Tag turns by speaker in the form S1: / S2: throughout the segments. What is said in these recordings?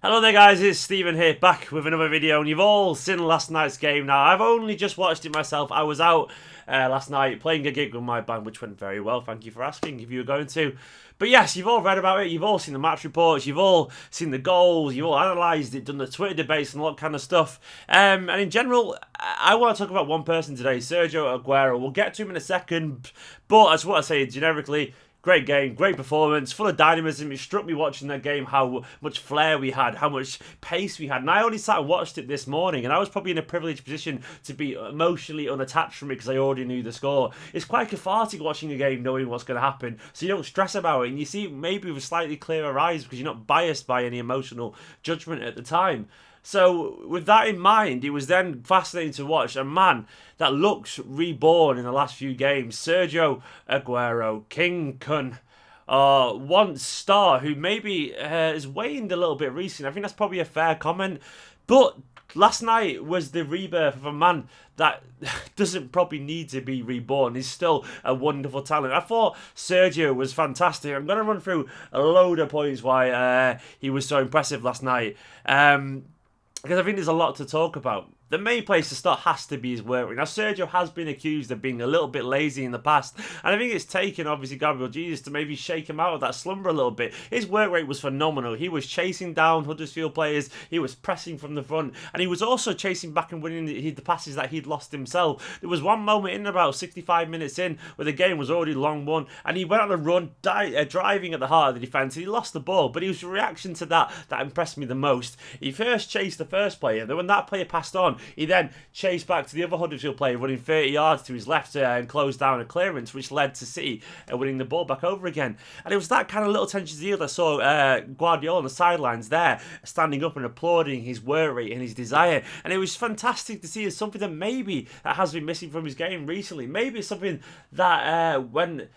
S1: Hello there guys, it's Stephen here, back with another video, and you've all seen last night's game now. I've only just watched it myself. I was out last night playing a gig with my band, which went very well, thank you for asking if you were going to. But yes, you've all read about it, you've all seen the match reports, you've all seen the goals, you've all analysed it, done the Twitter debates and all that kind of stuff. And in general, I want to talk about one person today, Sergio Aguero. We'll get to him in a second, but I just want to say generically, great game, great performance, full of dynamism. It struck me watching that game how much flair we had, how much pace we had. And I only sat and watched it this morning, and I was probably in a privileged position to be emotionally unattached from it because I already knew the score. It's quite cathartic watching a game knowing what's going to happen, so you don't stress about it, and you see maybe with slightly clearer eyes because you're not biased by any emotional judgment at the time. So with that in mind, it was then fascinating to watch a man that looks reborn in the last few games. Sergio Aguero, King Kun, once star who maybe has waned a little bit recently. I think that's probably a fair comment. But last night was the rebirth of a man that doesn't probably need to be reborn. He's still a wonderful talent. I thought Sergio was fantastic. I'm going to run through a load of points why he was so impressive last night. Because I think there's a lot to talk about. The main place to start has to be his work rate. Now, Sergio has been accused of being a little bit lazy in the past, and I think it's taken, obviously, Gabriel Jesus to maybe shake him out of that slumber a little bit. His work rate was phenomenal. He was chasing down Huddersfield players, he was pressing from the front, and he was also chasing back and winning the passes that he'd lost himself. There was one moment in about 65 minutes in where the game was already long won, and he went on a run, driving at the heart of the defence, and he lost the ball, but it was the reaction to that impressed me the most. He first chased the first player, then when that player passed on, he then chased back to the other Huddersfield player, running 30 yards to his left and closed down a clearance, which led to City winning the ball back over again. And it was that kind of little attention to detail. I saw Guardiola on the sidelines there, standing up and applauding his work rate and his desire. And it was fantastic to see. It's something that maybe that has been missing from his game recently. Maybe it's something that went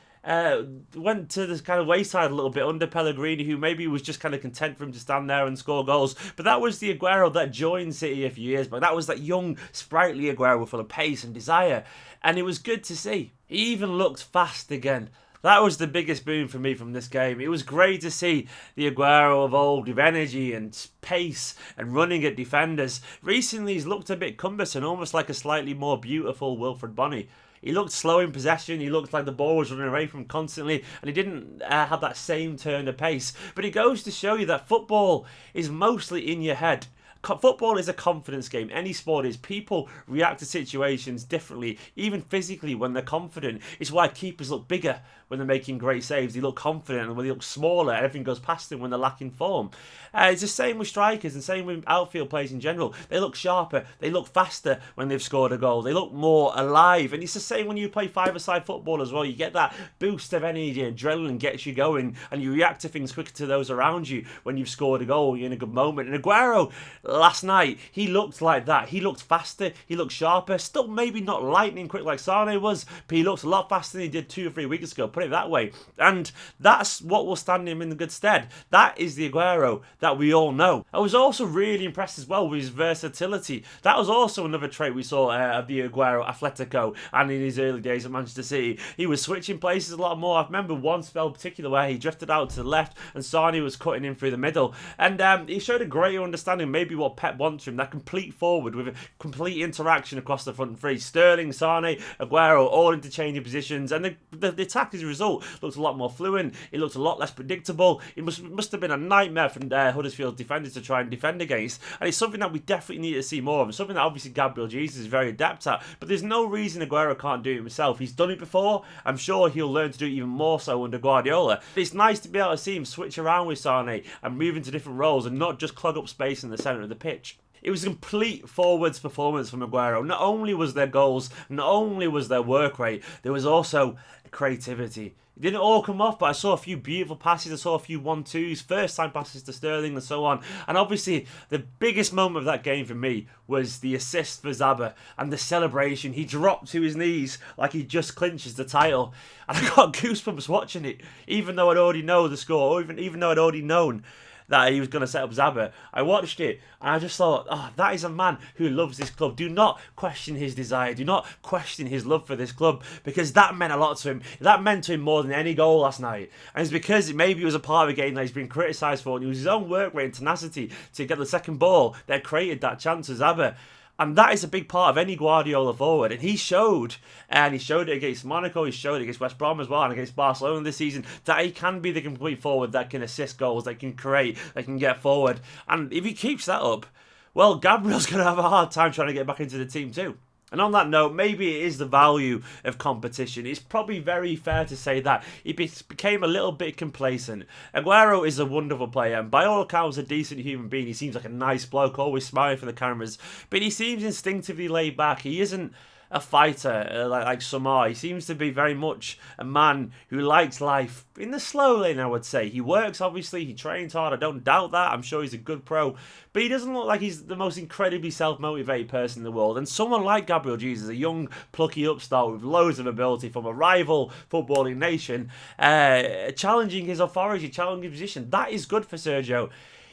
S1: to this kind of wayside a little bit under Pellegrini, who maybe was just kind of content for him to stand there and score goals. But that was the Aguero that joined City a few years back. That was that young, sprightly Aguero full of pace and desire. And it was good to see. He even looked fast again. That was the biggest boon for me from this game. It was great to see the Aguero of old with energy and pace and running at defenders. Recently, he's looked a bit cumbersome, almost like a slightly more beautiful Wilfred Bonny. He looked slow in possession, he looked like the ball was running away from him constantly, and he didn't have that same turn of pace. But it goes to show you that football is mostly in your head. Football is a confidence game. Any sport is. People react to situations differently, even physically when they're confident. It's why keepers look bigger when they're making great saves. They look confident, and when they look smaller, everything goes past them when they're lacking form. It's the same with strikers and same with outfield players in general. They look sharper, they look faster when they've scored a goal. They look more alive. And it's the same when you play five-a-side football as well. You get that boost of energy, adrenaline gets you going, and you react to things quicker to those around you when you've scored a goal. You're in a good moment. And Aguero, last night, he looked like that. He looked faster, he looked sharper, still maybe not lightning quick like Sane was, but he looked a lot faster than he did 2 or 3 weeks ago, put it that way. And that's what will stand him in the good stead. That is the Aguero that we all know. I was also really impressed as well with his versatility. That was also another trait we saw of the Aguero Atletico and in his early days at Manchester City. He was switching places a lot more. I remember one spell in particular where he drifted out to the left and Sane was cutting in through the middle. And he showed a greater understanding maybe what Pep wants from him, that complete forward with a complete interaction across the front three. Sterling, Sane, Aguero, all interchanging positions, and the attack as a result looked a lot more fluent. It looked a lot less predictable. It must have been a nightmare for Huddersfield defenders to try and defend against, and it's something that we definitely need to see more of, and something that obviously Gabriel Jesus is very adept at. But there's no reason Aguero can't do it himself. He's done it before. I'm sure he'll learn to do it even more so under Guardiola. But it's nice to be able to see him switch around with Sane and move into different roles and not just clog up space in the centre of the pitch. It was a complete forwards performance from Aguero. Not only was there goals, not only was there work rate, there was also creativity. It didn't all come off, but I saw a few beautiful passes. I saw a few 1-2s, first time passes to Sterling and so on. And obviously, the biggest moment of that game for me was the assist for Zaba and the celebration. He dropped to his knees like he just clinches the title. And I got goosebumps watching it, even though I'd already know the score, or even though I'd already known that he was going to set up Zaba. I watched it and I just thought, oh, that is a man who loves this club. Do not question his desire. Do not question his love for this club, because that meant a lot to him. That meant to him more than any goal last night. And it's because maybe it was a part of a game that he's been criticised for, and it was his own work rate and tenacity to get the second ball that created that chance for Zaba. And that is a big part of any Guardiola forward. And he showed it against Monaco, he showed it against West Brom as well, and against Barcelona this season, that he can be the complete forward that can assist goals, that can create, that can get forward. And if he keeps that up, well, Gabriel's going to have a hard time trying to get back into the team too. And on that note, maybe it is the value of competition. It's probably very fair to say that he became a little bit complacent. Aguero is a wonderful player, and by all accounts, a decent human being. He seems like a nice bloke, always smiling for the cameras, but he seems instinctively laid back. He isn't a fighter like some are. He seems to be very much a man who likes life in the slow lane, I would say. He works, obviously, he trains hard, I don't doubt that. I'm sure he's a good pro, but he doesn't look like he's the most incredibly self-motivated person in the world. And someone like Gabriel Jesus, a young, plucky upstart with loads of ability from a rival footballing nation, challenging his authority, challenging his position, that is good for Sergio.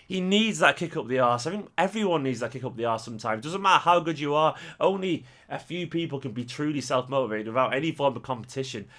S1: He needs that kick up the arse. I think everyone needs that kick up the arse sometimes. Doesn't matter how good you are. Only a few people can be truly self-motivated without any form of competition.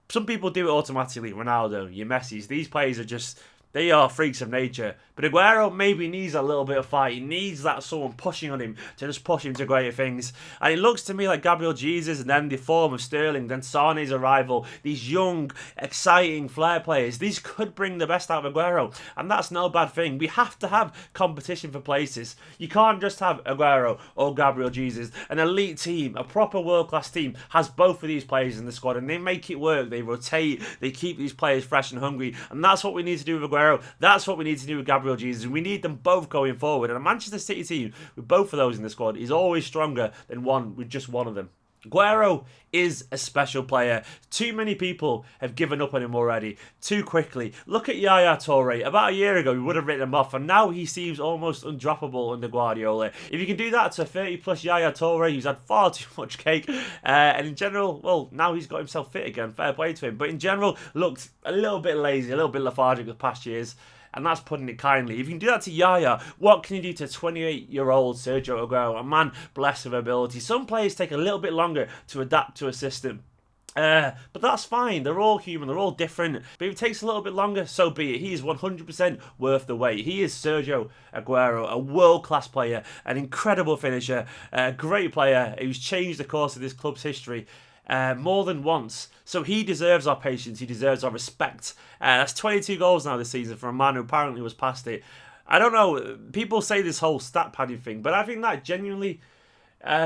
S1: Some people do it automatically. Ronaldo, your Messis. These players are just... they are freaks of nature. But Aguero maybe needs a little bit of fight. He needs that someone pushing on him to just push him to greater things. And it looks to me like Gabriel Jesus, and then the form of Sterling, then Sane's arrival. These young, exciting flair players. These could bring the best out of Aguero. And that's no bad thing. We have to have competition for places. You can't just have Aguero or Gabriel Jesus. An elite team, a proper world-class team, has both of these players in the squad. And they make it work. They rotate. They keep these players fresh and hungry. And that's what we need to do with Aguero. That's what we need to do with Gabriel Jesus. We need them both going forward. And a Manchester City team with both of those in the squad is always stronger than one with just one of them. Aguero is a special player. Too many people have given up on him already, too quickly. Look at Yaya Toure. About a year ago, we would have written him off, and now he seems almost undroppable under Guardiola. If you can do that to 30-plus Yaya Toure, who's had far too much cake, and in general, well, now he's got himself fit again. Fair play to him. But in general, looked a little bit lazy, a little bit lethargic the past years. And that's putting it kindly. If you can do that to Yaya, what can you do to 28-year-old Sergio Aguero? A man blessed with ability. Some players take a little bit longer to adapt to a system. But that's fine. They're all human. They're all different. But if it takes a little bit longer, so be it. He is 100% worth the wait. He is Sergio Aguero, a world-class player, an incredible finisher, a great player who's changed the course of this club's history. More than once. So he deserves our patience. He deserves our respect. That's 22 goals now this season for a man who apparently was past it. I don't know. People say this whole stat padding thing, but I think that genuinely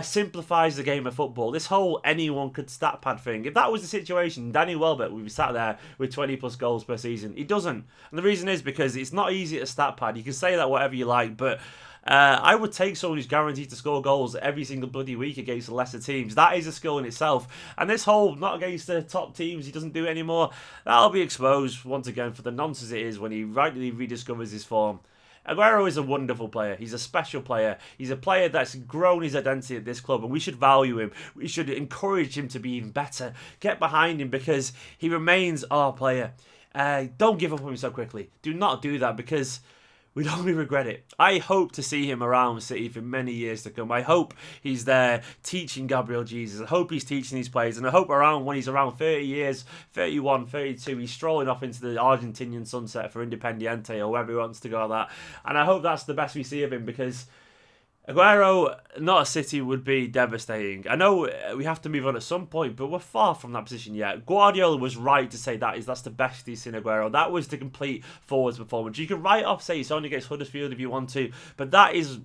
S1: simplifies the game of football. This whole anyone could stat pad thing. If that was the situation, Danny Welbeck would be sat there with 20 plus goals per season. He doesn't. And the reason is because it's not easy to stat pad. You can say that whatever you like, but I would take someone who's guaranteed to score goals every single bloody week against the lesser teams. That is a skill in itself. And this whole not against the top teams, he doesn't do it anymore, that'll be exposed once again for the nonsense it is when he rightly rediscovers his form. Aguero is a wonderful player. He's a special player. He's a player that's grown his identity at this club, and we should value him. We should encourage him to be even better. Get behind him because he remains our player. Don't give up on him so quickly. Do not do that because we'd only regret it. I hope to see him around City for many years to come. I hope he's there teaching Gabriel Jesus. I hope he's teaching these players. And I hope when he's around 30 years, 31, 32, he's strolling off into the Argentinian sunset for Independiente or wherever he wants to go like that. And I hope that's the best we see of him because Aguero, not a City, would be devastating. I know we have to move on at some point, but we're far from that position yet. Guardiola was right to say that's the best he's seen Aguero. That was the complete forwards performance. You can write off, say it's only against Huddersfield if you want to, but that is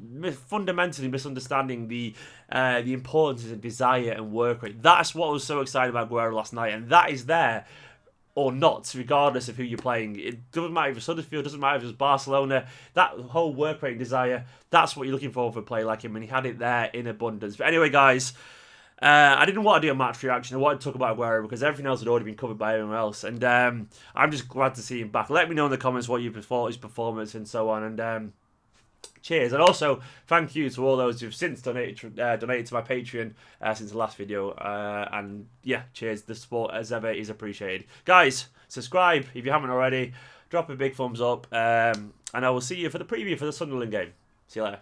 S1: fundamentally misunderstanding the importance of desire and work rate. That's what I was so excited about Aguero last night, and that is there or not, regardless of who you're playing. It doesn't matter if it's Huddersfield, doesn't matter if it's Barcelona. That whole work rate and desire, that's what you're looking for a player like him, and he had it there in abundance. But anyway, guys, I didn't want to do a match reaction. I wanted to talk about Aguero because everything else had already been covered by everyone else, and I'm just glad to see him back. Let me know in the comments what you thought his performance and so on, and cheers. And also, thank you to all those who've since donated to my Patreon since the last video. And yeah, cheers. The support, as ever, is appreciated. Guys, subscribe if you haven't already. Drop a big thumbs up. and I will see you for the preview for the Sunderland game. See you later.